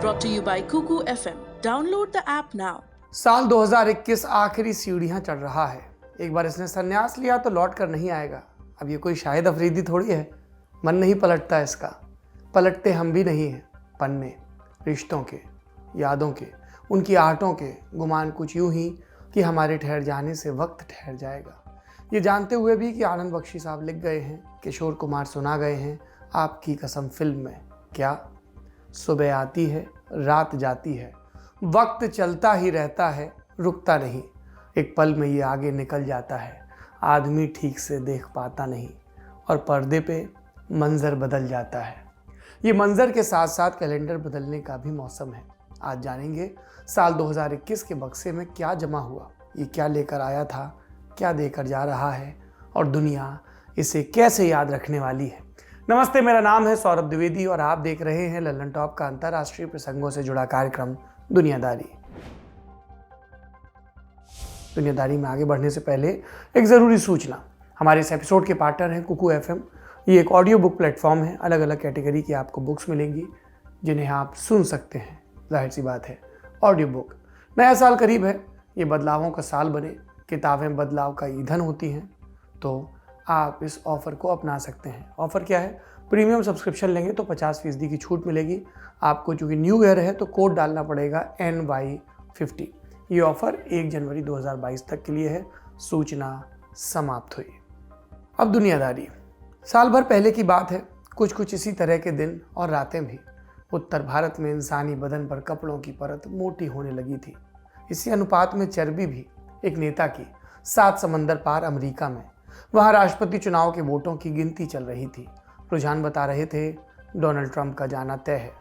brought to you by Kuku FM. Download the app now. साल 2021 आखिरी सीढ़ियां चढ़ रहा है। एक बार इसने संन्यास लिया तो लौट कर नहीं आएगा। अब ये कोई शाहिद अफरीदी थोड़ी है, मन नहीं पलटता इसका। पलटते हम भी नहीं हैं, पन्ने रिश्तों के, यादों के, उनकी आहटों के, गुमान कुछ यूं ही कि हमारे ठहर जाने से वक्त ठहर जाएगा। ये जानते हुए भी कि आनंद बख्शी साहब लिख गए हैं, किशोर कुमार सुना गए हैं, आपकी कसम फिल्म में क्या सुबह आती है रात जाती है, वक्त चलता ही रहता है रुकता नहीं, एक पल में ये आगे निकल जाता है, आदमी ठीक से देख पाता नहीं और पर्दे पे मंजर बदल जाता है। ये मंजर के साथ साथ कैलेंडर बदलने का भी मौसम है। आज जानेंगे साल 2021 के बक्से में क्या जमा हुआ, ये क्या लेकर आया था, क्या देकर जा रहा है और दुनिया इसे कैसे याद रखने वाली है। नमस्ते, मेरा नाम है सौरभ द्विवेदी और आप देख रहे हैं लल्लन टॉप का अंतर्राष्ट्रीय प्रसंगों से जुड़ा कार्यक्रम दुनियादारी। दुनियादारी में आगे बढ़ने से पहले एक ज़रूरी सूचना। हमारे इस एपिसोड के पार्टनर हैं कुकू एफएम। ये एक ऑडियो बुक प्लेटफॉर्म है। अलग अलग कैटेगरी की आपको बुक्स मिलेंगी जिन्हें आप सुन सकते हैं। जाहिर सी बात है, ऑडियो बुक। नया साल करीब है, ये बदलावों का साल बने, किताबें बदलाव का ईंधन होती हैं, तो आप इस ऑफ़र को अपना सकते हैं। ऑफ़र क्या है? प्रीमियम सब्सक्रिप्शन लेंगे तो 50% की छूट मिलेगी आपको। चूँकि न्यू ईयर है तो कोड डालना पड़ेगा NY50। ये ऑफ़र 1 जनवरी 2022 तक के लिए है। सूचना समाप्त हुई। अब दुनियादारी। साल भर पहले की बात है, कुछ इसी तरह के दिन और रातें भी उत्तर भारत में इंसानी बदन पर कपड़ों की परत मोटी होने लगी थी। इसी अनुपात में चर्बी भी एक नेता की 7 समंदर पार अमेरिका में। वहाँ राष्ट्रपति चुनाव के वोटों की गिनती चल रही थी। रुझान बता रहे थे डोनाल्ड ट्रंप का जाना तय है।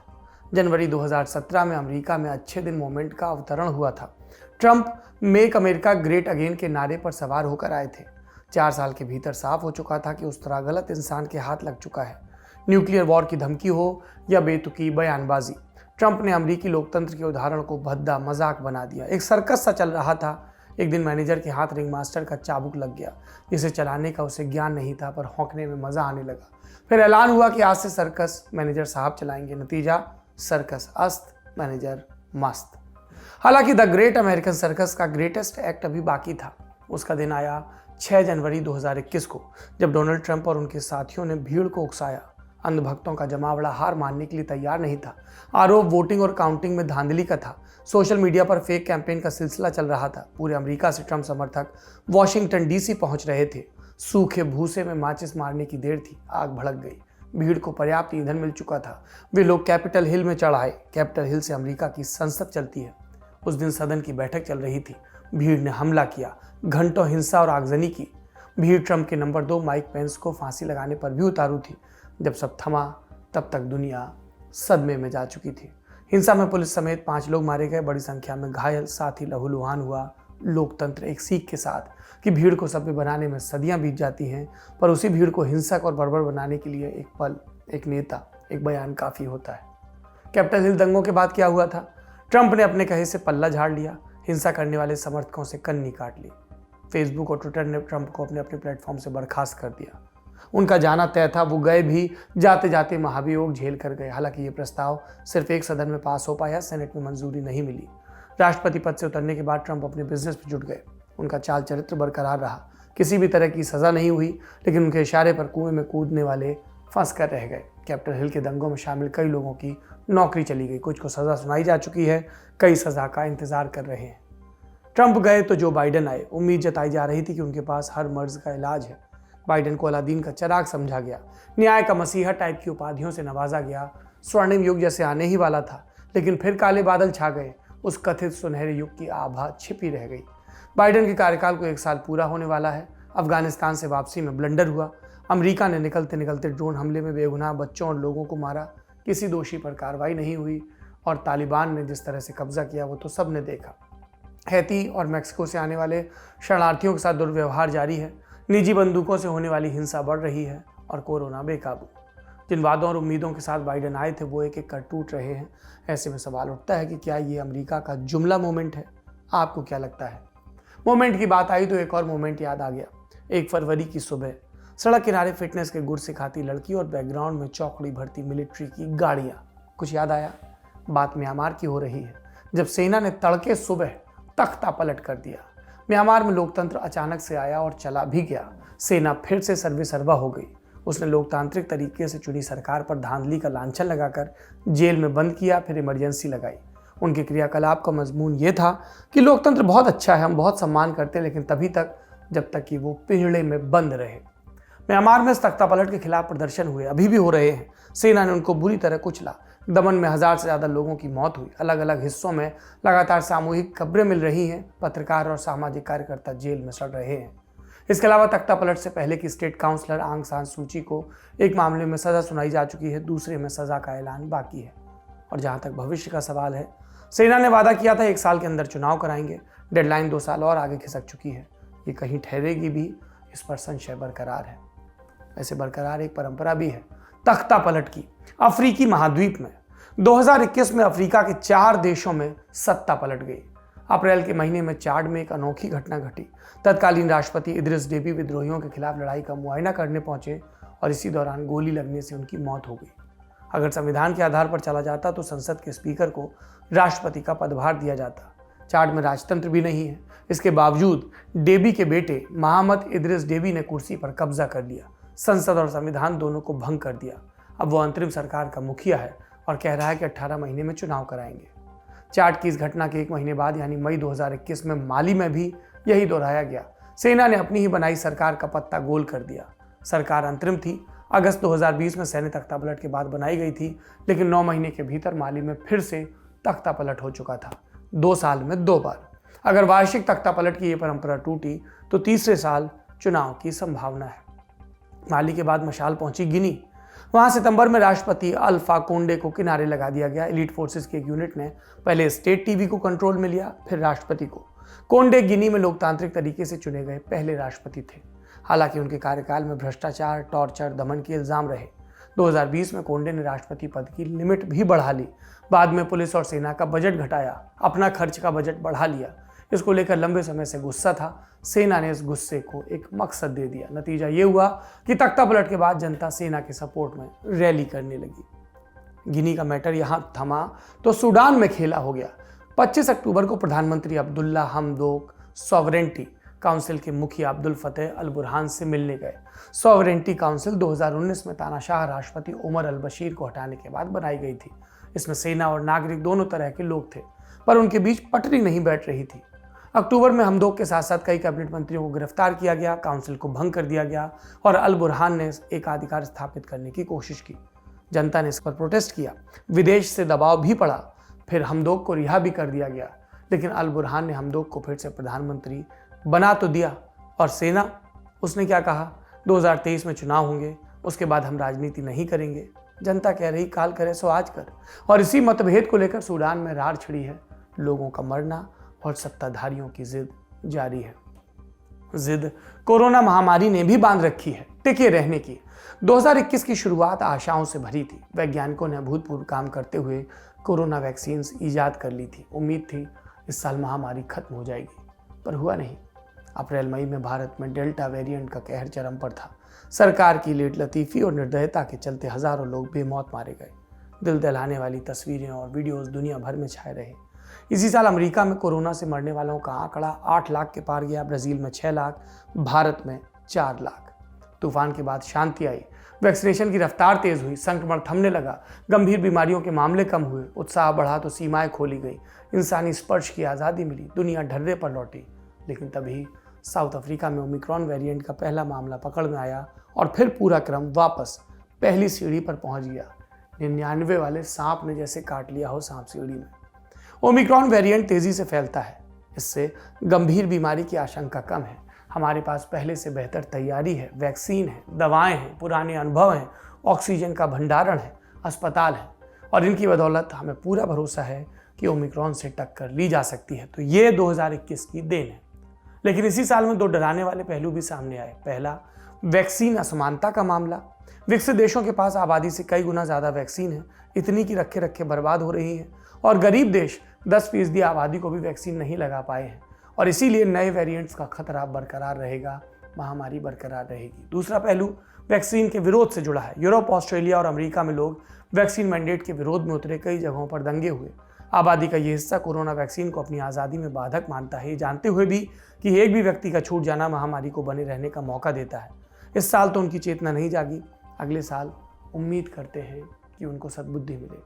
जनवरी 2017 में अमेरिका में अच्छे दिन मोमेंट का अवतरण हुआ था। Trump make America great again के नारे पर सवार होकर आए थे। 4 साल के भीतर साफ हो चुका था कि उस तरह गलत इंसान के हाथ लग चुका है। न्यूक्लियर वॉर की धमकी हो या बेतुकी बयानबाजी, ट्रंप ने अमेरिकी लोकतंत्र के उदाहरण को भद्दा मजाक बना दिया। एक सर्कस सा चल रहा था। एक दिन मैनेजर के हाथ रिंग मास्टर का चाबुक लग गया, जिसे चलाने का उसे ज्ञान नहीं था, पर हौंकने में मजा आने लगा। फिर ऐलान हुआ कि आज से सर्कस मैनेजर साहब चलाएंगे। नतीजा सर्कस अस्त, मैनेजर मस्त। हालांकि द ग्रेट अमेरिकन सर्कस का ग्रेटेस्ट एक्ट अभी बाकी था। उसका दिन आया 6 जनवरी 2021 को, जब डोनाल्ड ट्रंप और उनके साथियों ने भीड़ को उकसाया। अंधभक्तों का जमावड़ा हार मानने के लिए तैयार नहीं था। आरोप वोटिंग और काउंटिंग में धांधली का था। सोशल मीडिया पर फेक कैंपेन का सिलसिला चल रहा था। पूरे अमेरिका से ट्रंप समर्थक वॉशिंगटन DC पहुंच रहे थे। सूखे भूसे में माचिस मारने की देर थी, आग भड़क गई। भीड़ को पर्याप्त ईंधन मिल चुका था। वे लोग कैपिटल हिल में चढ़ आए। कैपिटल हिल से अमेरिका की संसद चलती है। उस दिन सदन की बैठक चल रही थी। भीड़ ने हमला किया, घंटों हिंसा और आगजनी की। भीड़ ट्रंप के नंबर 2 माइक पेंस को फांसी लगाने पर भी उतारू थी। जब सब थमा तब तक दुनिया सदमे में जा चुकी थी। हिंसा में पुलिस समेत 5 लोग मारे गए, बड़ी संख्या में घायल, साथ ही लहूलुहान हुआ लोकतंत्र। एक सीख के साथ कि भीड़ को सभ्य बनाने में सदियां बीत जाती हैं, पर उसी भीड़ को हिंसक और बर्बर बनाने के लिए एक पल, एक नेता, एक बयान काफ़ी होता है। कैपिटल हिल दंगों के बाद क्या हुआ था? ट्रंप ने अपने कहे से पल्ला झाड़ लिया। हिंसा करने वाले समर्थकों से कन्नी काट ली। फेसबुक और ट्विटर ने ट्रंप को अपने प्लेटफॉर्म से बर्खास्त कर दिया। उनका जाना तय था। वो गए भी, जाते जाते महाभियोग झेल कर गए। हालांकि ये प्रस्ताव सिर्फ एक सदन में पास हो पाया, सेनेट में मंजूरी नहीं मिली। राष्ट्रपति पद से उतरने के बाद ट्रंप अपने बिजनेस पर जुट गए। उनका चाल चरित्र बरकरार रहा। किसी भी तरह की सजा नहीं हुई, लेकिन उनके इशारे पर कुएं में कूदने वाले फंस कर रह गए। कैपिटल हिल के दंगों में शामिल कई लोगों की नौकरी चली गई। कुछ को सजा सुनाई जा चुकी है, कई सजा का इंतजार कर रहे हैं। ट्रंप गए तो जो बाइडेन आए। उम्मीद जताई जा रही थी कि उनके पास हर मर्ज का इलाज है। बाइडेन को अलादीन का चिराग समझा गया। न्याय का मसीहा टाइप की उपाधियों से नवाजा गया। स्वर्णिम युग जैसे आने ही वाला था, लेकिन फिर काले बादल छा गए। उस कथित सुनहरे युग की आभा छिपी रह गई। बाइडेन के कार्यकाल को 1 साल पूरा होने वाला है। अफगानिस्तान से वापसी में ब्लंडर हुआ। अमेरिका ने निकलते निकलते ड्रोन हमले में बेगुनाह बच्चों और लोगों को मारा। किसी दोषी पर कार्रवाई नहीं हुई और तालिबान ने जिस तरह से कब्जा किया वो तो सब ने देखा। हैती और मैक्सिको से आने वाले शरणार्थियों के साथ दुर्व्यवहार जारी है। निजी बंदूकों से होने वाली हिंसा बढ़ रही है और कोरोना बेकाबू। जिन वादों और उम्मीदों के साथ बाइडेन आए थे वो एक एक कर टूट रहे हैं। ऐसे में सवाल उठता है कि क्या ये अमेरिका का जुमला मोमेंट है? आपको क्या लगता है? मोमेंट की बात आई तो एक और मोमेंट याद आ गया। 1 फरवरी की सुबह सड़क किनारे फिटनेस के गुर सिखाती लड़की और बैकग्राउंड में चौकड़ी भरती मिलिट्री की गाड़ियाँ। कुछ याद आया? बात म्यांमार की हो रही है, जब सेना ने तड़के सुबह तख्ता पलट कर दिया। म्यांमार में लोकतंत्र अचानक से आया और चला भी गया। सेना फिर से सर्वेसर्वा हो गई। उसने लोकतांत्रिक तरीके से चुनी सरकार पर धांधली का लांछन लगाकर जेल में बंद किया, फिर इमरजेंसी लगाई। उनके क्रियाकलाप का मजमून ये था कि लोकतंत्र बहुत अच्छा है, हम बहुत सम्मान करते हैं, लेकिन तभी तक जब तक कि वो पिंजड़े में बंद रहे। म्यांमार में इस तख्ता पलट के खिलाफ प्रदर्शन हुए, अभी भी हो रहे हैं। सेना ने उनको बुरी तरह कुचला। दमन में 1000 से ज़्यादा लोगों की मौत हुई। अलग अलग हिस्सों में लगातार सामूहिक खबरें मिल रही हैं। पत्रकार और सामाजिक कार्यकर्ता जेल में सड़ रहे हैं। इसके अलावा तख्ता पलट से पहले की स्टेट काउंसलर आंग सान सूची को एक मामले में सज़ा सुनाई जा चुकी है, दूसरे में सज़ा का ऐलान बाकी है। और जहाँ तक भविष्य का सवाल है, सेना ने वादा किया था 1 साल के अंदर चुनाव कराएंगे। डेडलाइन 2 साल और आगे खिसक चुकी है। ये कहीं ठहरेगी भी, इस पर संशय बरकरार है। ऐसे बरकरार एक परंपरा भी है तख्ता पलट की। अफ्रीकी महाद्वीप में 2021 में अफ्रीका के 4 देशों में सत्ता पलट गई। अप्रैल के महीने में चाड में एक अनोखी घटना घटी। तत्कालीन राष्ट्रपति इदरिस डेबी विद्रोहियों के खिलाफ लड़ाई का मुआयना करने पहुंचे और इसी दौरान गोली लगने से उनकी मौत हो गई। अगर संविधान के आधार पर चला जाता तो संसद के स्पीकर को राष्ट्रपति का पदभार दिया जाता। चाड में राजतंत्र भी नहीं है। इसके बावजूद डेबी के बेटे मोहम्मद इदरिस डेबी ने कुर्सी पर कब्जा कर लिया, संसद और संविधान दोनों को भंग कर दिया। अब वो अंतरिम सरकार का मुखिया है और कह रहा है कि 18 महीने में चुनाव कराएंगे। चाड की इस घटना के 1 महीने बाद यानी मई 2021 में माली में भी यही दोहराया गया। सेना ने अपनी ही बनाई सरकार का पत्ता गोल कर दिया। सरकार अंतरिम थी। अगस्त 2020 में सैन्य तख्ता पलट के बाद बनाई गई थी, लेकिन 9 महीने के भीतर माली में फिर से तख्ता पलट हो चुका था। 2 साल में 2 बार। अगर वार्षिक तख्ता पलट की ये परंपरा टूटी तो तीसरे साल चुनाव की संभावना है। माली के बाद मशाल पहुंची गिनी। वहां सितंबर में राष्ट्रपति अल्फा कोंडे को किनारे लगा दिया गया। एलीट फोर्सेस की एक यूनिट ने पहले स्टेट टीवी को कंट्रोल में लिया, फिर राष्ट्रपति को। कोंडे गिनी में लोकतांत्रिक तरीके से चुने गए पहले राष्ट्रपति थे। हालांकि उनके कार्यकाल में भ्रष्टाचार, टॉर्चर, दमन के इल्जाम रहे। 2020 में कोंडे ने राष्ट्रपति पद की लिमिट भी बढ़ा ली। बाद में पुलिस और सेना का बजट घटाया, अपना खर्च का बजट बढ़ा लिया। इसको लेकर लंबे समय से गुस्सा था। सेना ने इस गुस्से को एक मकसद दे दिया। नतीजा ये हुआ कि तख्ता पलट के बाद जनता सेना के सपोर्ट में रैली करने लगी। गिनी का मैटर यहां थमा तो सूडान में खेला हो गया। 25 अक्टूबर को प्रधानमंत्री अब्दुल्ला हमदोक सॉवरेंटी काउंसिल के मुखिया अब्दुल फतेह अल बुरहान से मिलने गए। सॉवरेंटी काउंसिल 2019 में तानाशाह राष्ट्रपति उमर अल बशीर को हटाने के बाद बनाई गई थी। इसमें सेना और नागरिक दोनों तरह के लोग थे, पर उनके बीच पटरी नहीं बैठ रही थी। अक्टूबर में हमदोक के साथ साथ कई कैबिनेट मंत्रियों को गिरफ्तार किया गया, काउंसिल को भंग कर दिया गया और अल बुरहान ने एकाधिकार स्थापित करने की कोशिश की। जनता ने इस पर प्रोटेस्ट किया, विदेश से दबाव भी पड़ा, फिर हमदोक को रिहा भी कर दिया गया। लेकिन अल बुरहान ने हमदोक को फिर से प्रधानमंत्री बना तो दिया। और सेना, उसने क्या कहा, 2023 में चुनाव होंगे, उसके बाद हम राजनीति नहीं करेंगे। जनता कह रही काल करे सो आज कर। और इसी मतभेद को लेकर सूडान में रार छिड़ी है। लोगों का मरना और सत्ताधारियों की जिद जारी है। जिद कोरोना महामारी ने भी बांध रखी है टिके रहने की। 2021 की शुरुआत आशाओं से भरी थी। वैज्ञानिकों ने अभूतपूर्व काम करते हुए कोरोना वैक्सीन ईजाद कर ली थी। उम्मीद थी इस साल महामारी खत्म हो जाएगी, पर हुआ नहीं। अप्रैल मई में भारत में डेल्टा वेरिएंट का कहर चरम पर था। सरकार की लेट लतीफ़ी और निर्दयता के चलते हजारों लोग बेमौत मारे गए। दिल दहलाने वाली तस्वीरें और वीडियोस दुनिया भर में छाए रहे। इसी साल अमेरिका में कोरोना से मरने वालों का आंकड़ा 8 लाख के पार गया, ब्राजील में 6 लाख, भारत में 4 लाख। तूफान के बाद शांति आई, वैक्सीनेशन की रफ्तार तेज हुई, संक्रमण थमने लगा, गंभीर बीमारियों के मामले कम हुए, उत्साह बढ़ा तो सीमाएं खोली गई, इंसानी स्पर्श की आज़ादी मिली, दुनिया ढर्रे पर लौटी। लेकिन तभी साउथ अफ्रीका में ओमिक्रॉन वेरिएंट का पहला मामला पकड़ में आया और फिर पूरा क्रम वापस पहली सीढ़ी पर पहुंच गया। 99 वाले सांप ने जैसे काट लिया हो सांप सीढ़ी में। ओमिक्रॉन वेरिएंट तेजी से फैलता है, इससे गंभीर बीमारी की आशंका कम है। हमारे पास पहले से बेहतर तैयारी है, वैक्सीन है, दवाएं हैं, पुराने अनुभव हैं, ऑक्सीजन का भंडारण है, अस्पताल है और इनकी बदौलत हमें पूरा भरोसा है कि ओमिक्रॉन से टक्कर ली जा सकती है। तो ये 2021 की देन है। लेकिन इसी साल में 2 डराने वाले पहलू भी सामने आए। पहला, वैक्सीन असमानता का मामला। विकसित देशों के पास आबादी से कई गुना ज़्यादा वैक्सीन है, इतनी की रखे रखे बर्बाद हो रही है और गरीब देश 10% आबादी को भी वैक्सीन नहीं लगा पाए हैं और इसीलिए नए वेरिएंट्स का खतरा बरकरार रहेगा महामारी बरकरार रहेगी। दूसरा पहलू वैक्सीन के विरोध से जुड़ा है। यूरोप, ऑस्ट्रेलिया और अमेरिका में लोग वैक्सीन मैंडेट के विरोध में उतरे, कई जगहों पर दंगे हुए। आबादी का ये हिस्सा कोरोना वैक्सीन को अपनी आज़ादी में बाधक मानता है, ये जानते हुए भी कि एक भी व्यक्ति का छूट जाना महामारी को बने रहने का मौका देता है। इस साल तो उनकी चेतना नहीं जागी, अगले साल उम्मीद करते हैं कि उनको सद्बुद्धि मिले।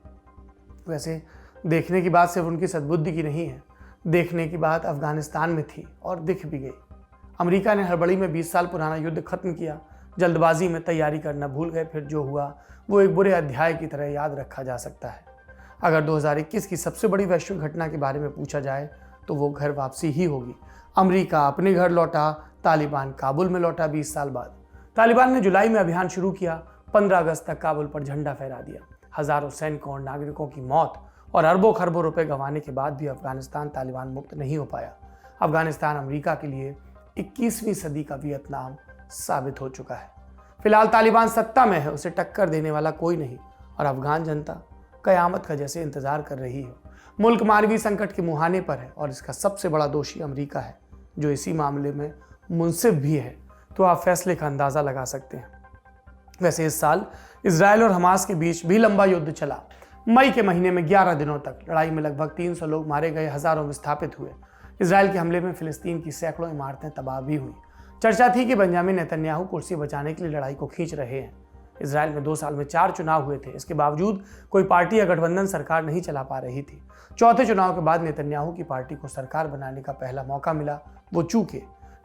वैसे देखने की बात सिर्फ उनकी सद्बुद्धि की नहीं है, देखने की बात अफगानिस्तान में थी और दिख भी गई। अमेरिका ने हड़बड़ी में 20 साल पुराना युद्ध खत्म किया, जल्दबाजी में तैयारी करना भूल गए, फिर जो हुआ वो एक बुरे अध्याय की तरह याद रखा जा सकता है। अगर 2021 की सबसे बड़ी वैश्विक घटना के बारे में पूछा जाए तो वो घर वापसी ही होगी। अमेरिका अपने घर लौटा, तालिबान काबुल में लौटा 20 साल बाद। तालिबान ने जुलाई में अभियान शुरू किया, 15 अगस्त तक काबुल पर झंडा फहरा दिया। हजारों सैनिकों और नागरिकों की मौत और अरबों खरबों रुपए गंवाने के बाद भी अफगानिस्तान तालिबान मुक्त नहीं हो पाया। अफगानिस्तान अमेरिका के लिए 21वीं सदी का वियतनाम साबित हो चुका है। फिलहाल तालिबान सत्ता में है, उसे टक्कर देने वाला कोई नहीं और अफगान जनता कयामत का जैसे इंतजार कर रही है। मुल्क मानवीय संकट के मुहाने पर है और इसका सबसे बड़ा दोषी अमेरिका है, जो इसी मामले में मुंसिफ भी है। तो आप फैसले का अंदाजा लगा सकते हैं। वैसे इस साल इजराइल और हमास के बीच भी लंबा युद्ध चला। मई के महीने में 11 दिनों तक लड़ाई में लगभग 300 लोग मारे गए, हजारों विस्थापित हुए। इजराइल के हमले में फिलिस्तीन की सैकड़ों इमारतें तबाह भी हुई। चर्चा थी कि बेंजामिन नेतन्याहू कुर्सी बचाने के लिए लड़ाई को खींच रहे हैं। इजराइल में 2 साल में 4 चुनाव हुए थे, इसके बावजूद कोई पार्टी या गठबंधन सरकार नहीं चला पा रही थी। चौथे चुनाव के बाद नेतन्याहू की पार्टी को सरकार बनाने का पहला मौका मिला, वो चूके।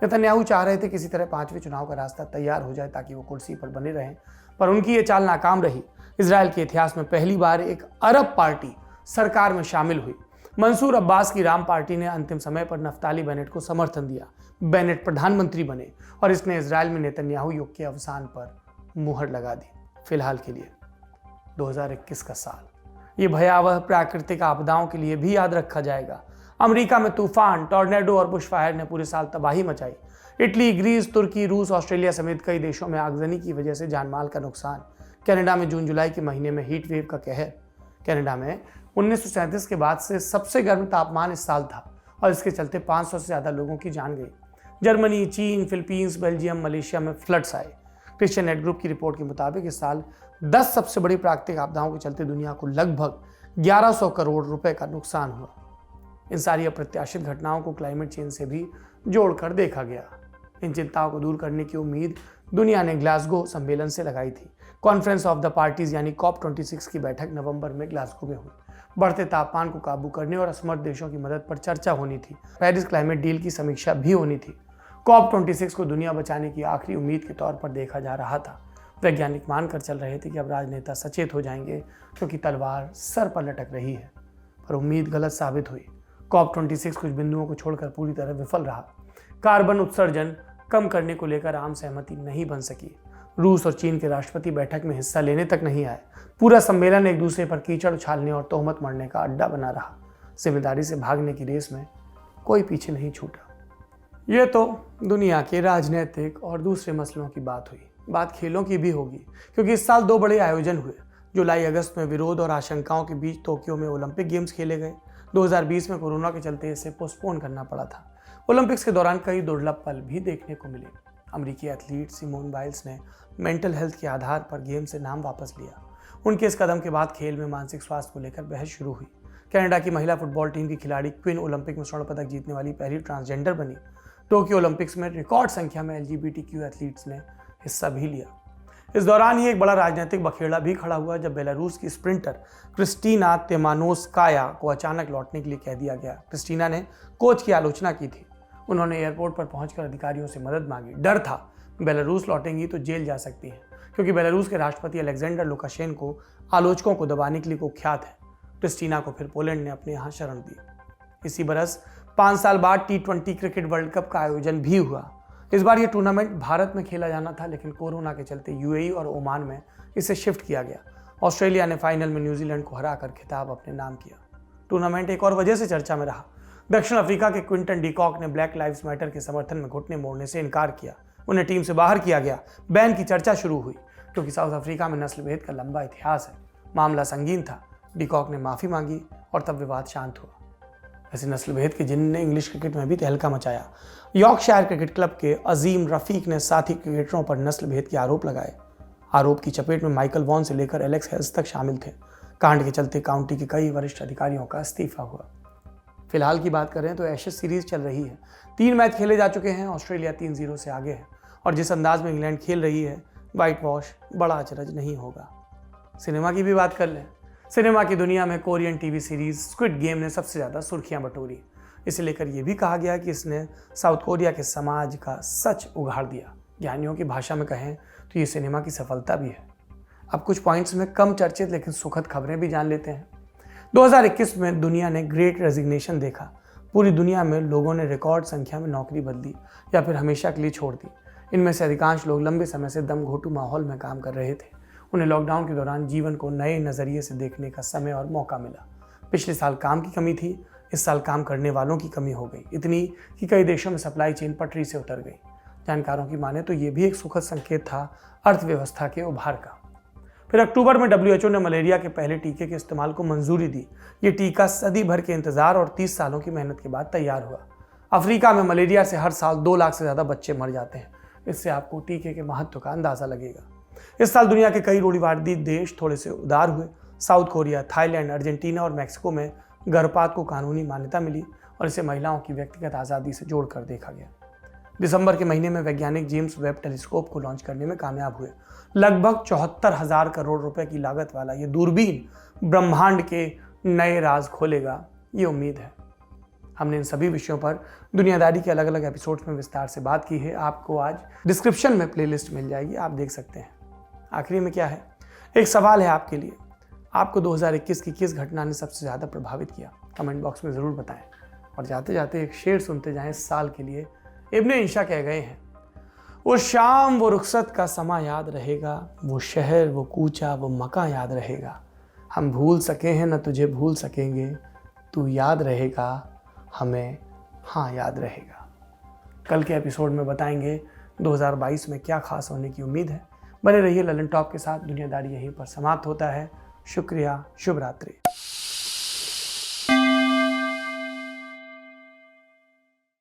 नेतन्याहू चाह रहे थे किसी तरह 5वें चुनाव का रास्ता तैयार हो जाए ताकि वो कुर्सी पर बने रहें, पर उनकी ये चाल नाकाम रही। इजराइल के इतिहास में पहली बार एक अरब पार्टी सरकार में शामिल हुई। मंसूर अब्बास की राम पार्टी ने अंतिम समय पर नफ्ताली बेनेट को समर्थन दिया। बेनेट प्रधानमंत्री बने और इसने इजराइल में नेतन्याहू युग के अवसान पर मुहर लगा दी। फिलहाल के लिए 2021 का साल ये भयावह प्राकृतिक आपदाओं के लिए भी याद रखा जाएगा। अमेरिका में तूफान, टॉर्नेडो और बुशफायर ने पूरे साल तबाही मचाई। इटली, ग्रीस, तुर्की, रूस, ऑस्ट्रेलिया समेत कई देशों में आगजनी की वजह से जानमाल का नुकसान। कनाडा में जून जुलाई के महीने में हीट वेव का कहर। कनाडा में 1937 के बाद से सबसे गर्म तापमान इस साल था और इसके चलते 500 से ज़्यादा लोगों की जान गई। जर्मनी, चीन, फिलीपींस, बेल्जियम, मलेशिया में फ्लड्स आए। क्रिश्चियन नेट ग्रुप की रिपोर्ट के मुताबिक इस साल 10 सबसे बड़ी प्राकृतिक आपदाओं के चलते दुनिया को लगभग 1100 करोड़ रुपए का नुकसान हुआ। इन सारी अप्रत्याशित घटनाओं को क्लाइमेट चेंज से भी जोड़कर देखा गया। इन चिंताओं को दूर करने की उम्मीद दुनिया ने ग्लासगो सम्मेलन से लगाई थी। कॉन्फ्रेंस ऑफ द पार्टीज यानी COP26 की बैठक नवंबर में ग्लासगो में हुई। बढ़ते तापमान को काबू करने और असमर्थ देशों की मदद पर चर्चा होनी थी। पेरिस क्लाइमेट डील की समीक्षा भी होनी थी। COP26 को दुनिया बचाने की आखिरी उम्मीद के तौर पर देखा जा रहा था। वैज्ञानिक मानकर चल रहे थे कि अब राजनेता सचेत हो जाएंगे क्योंकि तलवार सर पर लटक रही है, पर उम्मीद गलत साबित हुई। COP26 कुछ बिंदुओं को छोड़कर पूरी तरह विफल रहा। कार्बन उत्सर्जन कम करने को लेकर आम सहमति नहीं बन सकी। रूस और चीन के राष्ट्रपति बैठक में हिस्सा लेने तक नहीं आए। पूरा सम्मेलन एक दूसरे पर कीचड़ उछालने और तोहमत मढ़ने का अड्डा बना रहा। जिम्मेदारी से भागने की रेस में कोई पीछे नहीं छूटा। ये तो दुनिया के राजनीतिक और दूसरे मसलों की बात हुई। बात खेलों की भी होगी क्योंकि इस साल 2 बड़े आयोजन हुए। जुलाई अगस्त में विरोध और आशंकाओं के बीच टोक्यो में ओलंपिक गेम्स खेले गए। 2020 में कोरोना के चलते इसे पोस्टपोन करना पड़ा था। ओलंपिक्स के दौरान कई दुर्लभ पल भी देखने को मिले। अमेरिकी एथलीट सिमोन बाइल्स ने मेंटल हेल्थ के आधार पर गेम से नाम वापस लिया। उनके इस कदम के बाद खेल में मानसिक स्वास्थ्य को लेकर बहस शुरू हुई। कनाडा की महिला फुटबॉल टीम की खिलाड़ी क्विन ओलंपिक में स्वर्ण पदक जीतने वाली पहली ट्रांसजेंडर बनी। टोक्यो ओलंपिक्स में रिकॉर्ड संख्या में LGBTQ एथलीट्स ने हिस्सा भी लिया। इस दौरान ही एक बड़ा राजनीतिक बखेड़ा भी खड़ा हुआ जब बेलारूस की स्प्रिंटर क्रिस्टीना तिमानोस्काया को अचानक लौटने के लिए कह दिया गया। क्रिस्टीना ने कोच की आलोचना की थी। उन्होंने एयरपोर्ट पर पहुंचकर अधिकारियों से मदद मांगी। डर था बेलारूस लौटेंगी तो जेल जा सकती हैं क्योंकि बेलारूस के राष्ट्रपति अलेक्जेंडर लुकाशेंको आलोचकों को दबाने के लिए कुख्यात है। क्रिस्टीना को फिर पोलैंड ने अपने यहाँ शरण दी। इसी बरस 5 साल बाद T20 क्रिकेट वर्ल्ड कप का आयोजन भी हुआ। इस बार यह टूर्नामेंट भारत में खेला जाना था, लेकिन कोरोना के चलते UAE और ओमान में इसे शिफ्ट किया गया। ऑस्ट्रेलिया ने फाइनल में न्यूजीलैंड को हराकर खिताब अपने नाम किया। टूर्नामेंट एक और वजह से चर्चा में रहा। दक्षिण अफ्रीका के क्विंटन डीकॉक ने ब्लैक लाइव्स मैटर के समर्थन में घुटने मोड़ने से इनकार किया। उन्हें टीम से बाहर किया गया। बैन की चर्चा शुरू हुई क्योंकि साउथ अफ्रीका में नस्ल भेद का लंबा इतिहास है। मामला संगीन था। डीकॉक ने माफी मांगी और तब विवाद शांत हुआ। ऐसे नस्लभेद के जिन ने इंग्लिश क्रिकेट में भी तहलका मचाया। यॉर्कशायर क्रिकेट क्लब के अजीम रफीक ने साथी क्रिकेटरों पर नस्लभेद के आरोप लगाए। आरोप की चपेट में माइकल वॉन से लेकर एलेक्स हेल्स तक शामिल थे। कांड के चलते काउंटी के कई वरिष्ठ अधिकारियों का इस्तीफा हुआ। फिलहाल की बात करें तो एशेज सीरीज चल रही है। 3 मैच खेले जा चुके हैं। ऑस्ट्रेलिया 3-0 से आगे है और जिस अंदाज में इंग्लैंड खेल रही है, व्हाइट वॉश बड़ा अचरज नहीं होगा। सिनेमा की भी बात कर लें। सिनेमा की दुनिया में Korean TV series squid game ने सबसे ज़्यादा सुर्खियां बटोरी। इसे लेकर यह भी कहा गया कि इसने साउथ कोरिया के समाज का सच उघाड़ दिया। ज्ञानियों की भाषा में कहें तो ये सिनेमा की सफलता भी है। अब कुछ पॉइंट्स में कम चर्चित लेकिन सुखद खबरें भी जान लेते हैं। 2021 में दुनिया ने ग्रेट रेजिग्नेशन देखा। पूरी दुनिया में लोगों ने रिकॉर्ड संख्या में नौकरी बदली या फिर हमेशा के लिए छोड़ दी। इनमें से अधिकांश लोग लंबे समय से दम घोटू माहौल में काम कर रहे थे। उन्हें लॉकडाउन के दौरान जीवन को नए नज़रिए से देखने का समय और मौका मिला। पिछले साल काम की कमी थी, इस साल काम करने वालों की कमी हो गई, इतनी कि कई देशों में सप्लाई चेन पटरी से उतर गई। जानकारों की माने तो ये भी एक सुखद संकेत था अर्थव्यवस्था के उभार का। फिर अक्टूबर में WHO ने मलेरिया के पहले टीके के इस्तेमाल को मंजूरी दी। ये टीका सदी भर के इंतजार और 30 सालों की मेहनत के बाद तैयार हुआ। अफ्रीका में मलेरिया से हर साल 2 लाख से ज़्यादा बच्चे मर जाते हैं। इससे आपको टीके के महत्व का अंदाज़ा लगेगा। इस साल दुनिया के कई रूढ़िवादी देश थोड़े से उदार हुए। साउथ कोरिया, थाईलैंड, अर्जेंटीना और मैक्सिको में गर्भपात को कानूनी मान्यता मिली और इसे महिलाओं की व्यक्तिगत आज़ादी से जोड़कर देखा गया। दिसंबर के महीने में वैज्ञानिक जेम्स वेब टेलीस्कोप को लॉन्च करने में कामयाब हुए। लगभग 74,000 करोड़ रुपए की लागत वाला ये दूरबीन ब्रह्मांड के नए राज खोलेगा, ये उम्मीद है। हमने इन सभी विषयों पर दुनियादारी के अलग अलग एपिसोड्स में विस्तार से बात की है। आपको आज डिस्क्रिप्शन में प्लेलिस्ट मिल जाएगी, आप देख सकते हैं। आखिरी में क्या है, एक सवाल है आपके लिए। आपको 2021 की किस घटना ने सबसे ज़्यादा प्रभावित किया? कमेंट बॉक्स में ज़रूर बताएं। और जाते जाते एक शेर सुनते जाएं इस साल के लिए। इब्ने इंशा कह गए हैं, वो शाम वो रुखसत का समा याद रहेगा, वो शहर वो कूचा वो मकां याद रहेगा। हम भूल सके हैं न तुझे भूल सकेंगे, तू याद रहेगा हमें, हाँ याद रहेगा। कल के एपिसोड में बताएंगे 2022 में क्या खास होने की उम्मीद है। बने रहिए ललन टॉप के साथ। दुनियादारी यहीं पर समाप्त होता है। शुक्रिया, शुभ रात्रि।